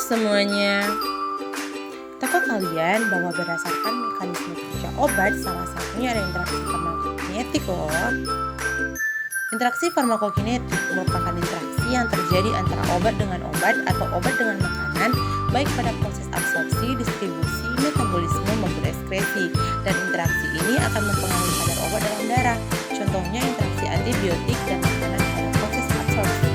semuanya. Tahukah kalian bahwa berdasarkan mekanisme kerja obat, salah satunya ada interaksi farmakokinetik loh. Interaksi farmakokinetik merupakan interaksi yang terjadi antara obat dengan obat atau obat dengan makanan, baik pada proses absorpsi, distribusi, metabolisme maupun ekskresi. Dan interaksi ini akan mempengaruhi kadar obat dalam darah. Contohnya interaksi antibiotik dan makanan pada proses absorpsi.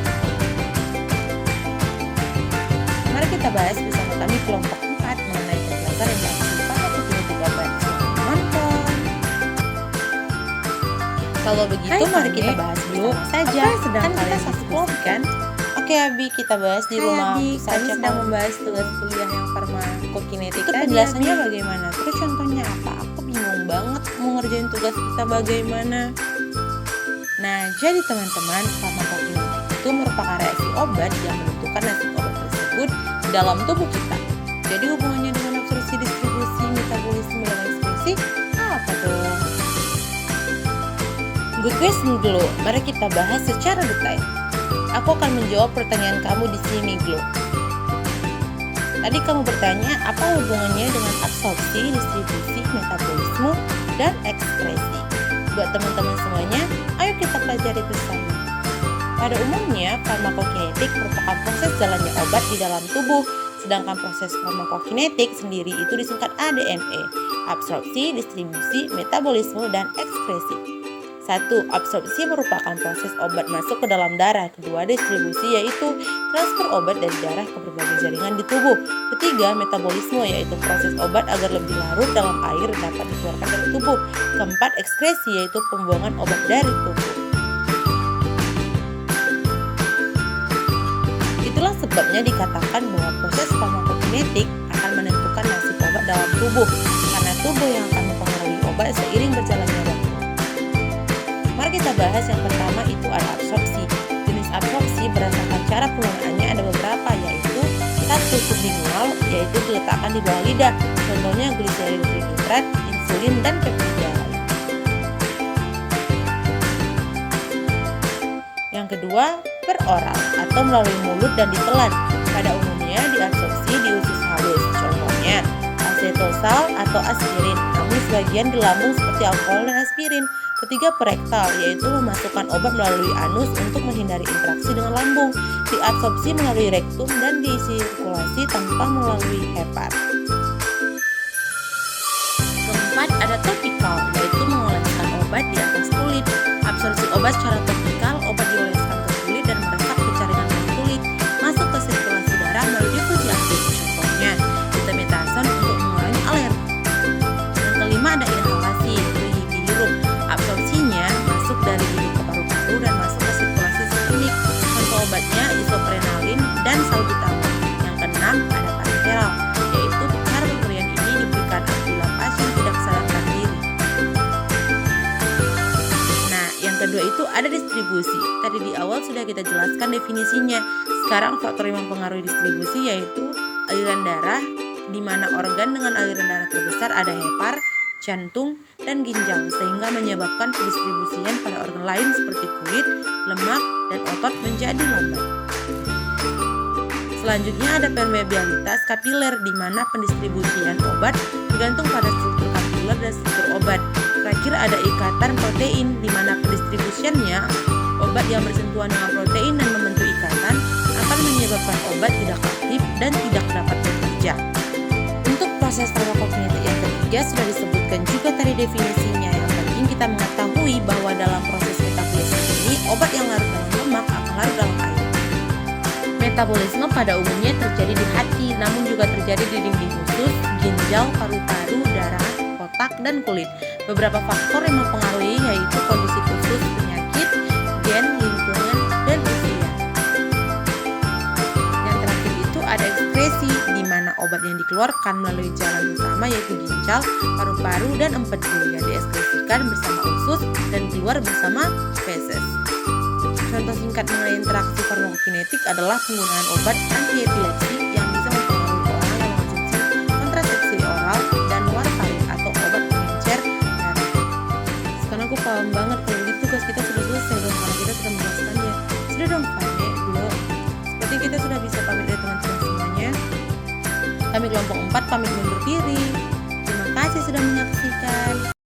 Mari kita bahas bersama kami kelompok 4 mengenai penjelasan interaksi farmakokinetik obat. Selamat menonton. Kalau begitu, mari kita bahas dulu saja. Sedang kalian diskusikan. Oke Abi, kita bahas di rumah saja. Kami sedang membahas tugas kuliah yang farmakokinetik. Itu penjelasannya bagaimana? Terus contohnya apa? Aku bingung banget mau ngerjain tugas kita bagaimana. Nah, jadi teman-teman, farmakokinetik itu merupakan reaksi obat yang menentukan nasib obat tersebut di dalam tubuh kita. Jadi hubungannya dengan absorpsi, distribusi, metabolisme, dan ekskresi apa dong? Good question dulu, mari kita bahas secara detail. Aku akan menjawab pertanyaan kamu di sini, Glo. Tadi kamu bertanya apa hubungannya dengan absorpsi, distribusi, metabolisme, dan ekskresi. Buat teman-teman semuanya, ayo kita pelajari bersama. Pada umumnya, farmakokinetik merupakan proses jalannya obat di dalam tubuh, sedangkan proses farmakokinetik sendiri itu disingkat ADME, absorpsi, distribusi, metabolisme, dan ekskresi. 1. Absorpsi merupakan proses obat masuk ke dalam darah. Kedua, distribusi yaitu transfer obat dari darah ke berbagai jaringan di tubuh. Ketiga, metabolisme yaitu proses obat agar lebih larut dalam air dapat dikeluarkan dari tubuh. Keempat, ekskresi yaitu pembuangan obat dari tubuh. Itulah sebabnya dikatakan bahwa proses farmakokinetik akan menentukan nasib obat dalam tubuh, karena tubuh yang akan mempengaruhi obat seiring berjalannya waktu. Mari kita bahas yang pertama, itu ada absorpsi. Jenis absorpsi berdasarkan cara penggunaannya ada beberapa, yaitu 1. Sublingual, yaitu diletakkan di bawah lidah. Contohnya gliserin trinitrat, insulin, dan peptida lain. Yang kedua, peroral atau melalui mulut dan ditelan. Pada umumnya diabsorpsi di usus halus. Contohnya asetosal atau aspirin, namun sebagian di lambung seperti alkohol dan aspirin. Ketiga, perektal, yaitu memasukkan obat melalui anus untuk menghindari interaksi dengan lambung. Diabsorpsi melalui rektum dan disirkulasi tanpa melalui hepat. Keempat, ada topikal, yaitu mengoleskan obat di atas kulit. Absorpsi obat secara topikal, obat dioleskan ke kulit dan meresap ke jaringan dalam kulit, masuk ke sirkulasi darah melalui difusi aktif. Contohnya, betametason untuk mengurangi alergi. Yang kelima, ada inhalasi, yaitu dihirup. Absorpsinya masuk dari hidung ke paru-paru dan masuk ke sirkulasi sistemik. Contoh obatnya isoprenalin dan salbutamol. Yang keenam, ada parenteral, yaitu cara pemberian ini diberikan apabila pasien tidak sadarkan diri. Nah, yang kedua itu ada distribusi. Tadi di awal sudah kita jelaskan definisinya. Sekarang faktor yang mempengaruhi distribusi yaitu aliran darah, di mana organ dengan aliran darah terbesar ada hepar, jantung, dan ginjal, sehingga menyebabkan pendistribusian pada organ lain seperti kulit, lemak, dan otot menjadi lambat. Selanjutnya ada permeabilitas kapiler, di mana pendistribusian obat bergantung pada struktur kapiler dan struktur obat. Terakhir ada ikatan protein, di mana pendistribusiannya obat yang bersentuhan dengan protein dan membentuk ikatan akan menyebabkan obat tidak aktif dan tidak dapat bekerja. Untuk proses farmakokinetik yang ketiga sudah disebutkan juga tadi definisinya. Yang penting kita mengetahui bahwa dalam proses metabolisme ini obat yang larut dalam lemak akan larut dalam air. Metabolisme pada umumnya terjadi di hati, namun juga terjadi di dinding usus, ginjal, paru-paru, darah, otak, dan kulit. Beberapa faktor yang mempengaruhi yaitu kondisi khusus, penyakit, gen, lingkungan, dan usia. Yang terakhir itu ada ekskresi, di mana obat yang dikeluarkan melalui jalan utama yaitu ginjal, paru-paru, dan empedu yang diekskresikan bersama usus dan keluar bersama feses. Contoh singkat mengenai interaksi farmakokinetik adalah penggunaan obat anti-epilepsi yang bisa mempengaruhi orang yang mengonsumsi kontrasepsi oral dan warfarin atau obat pengencer darah. Sekarang aku paham banget kalau gitu tugas kita sudah selesai dong, karena kita sudah menjelaskannya. Sudah dong, Fane, Glo. Seperti kita sudah bisa pamit dari teman-teman semuanya. Kami kelompok 4 pamit undur diri. Terima kasih sudah menyaksikan.